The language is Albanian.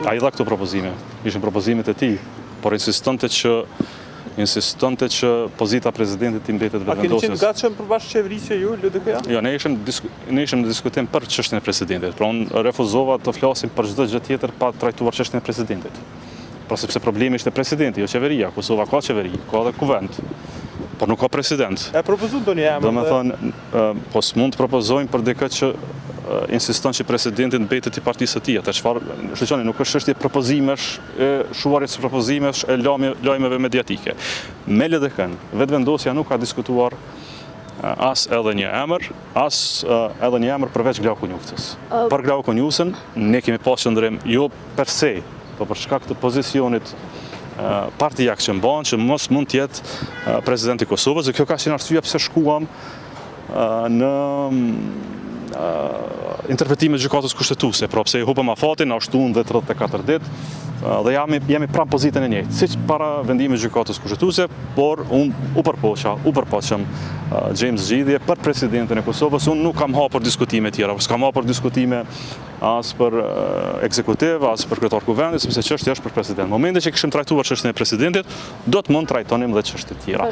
ai dha këto propozime, ishin propozimet e tij, por insistonte që pozita presidentit i mbetet vetëvendosjes. A keni qenë gatshëm përbash qeverisje ju, LDK-ja? Jo, ne ishim në diskutim për çështjen e presidentit, pra unë refuzova të flasim për çdo gjë tjetër pa trajtuar çështjen e presidentit. Pra sepse problemi ishte presidenti, jo qeveria. Kosova ka qeveri, ka dhe kuvend, por nuk ka president. E propozon ndonjë emër? Do me thonë, po s'mund të propozojmë për dikë që insiston që presidenti mbetet i partisë së tij. Atë çfarë, shqyrtoni, nuk është çështje propozimesh, shuarjes së propozimesh e lajmeve mediatike. Me LDK-n, vetëvendosja nuk ka diskutuar as edhe një emër, as edhe një emër përveç Glau Konjufcës. Për Glau Konjufcën ne kemi pas qëndrim jo per se, po për shkak të pozicionit partijak që mban që mos mund të jetë presidenti i Kosovës, dhe kjo ka qenë arsyeja pse shkuam në interpretime të gjykatës kushtetuese, pra pse i hupëm afatin, na shtuan dhe 34 ditë, dhe jemi pranë pozitën e njëjtë, siç para vendimit të gjykatës kushtetuese, por unë u përpoqëm James Gjidhje për presidentin e Kosovës. Unë nuk kam hapur diskutime tjera, s'kam hapur diskutime as për ekzekutiv, as për kryetar kuvendit, sepse çështja është për president. Në momentin që kishim trajtuar çështjen e presidentit, do të mund trajtonim edhe çështje tjera.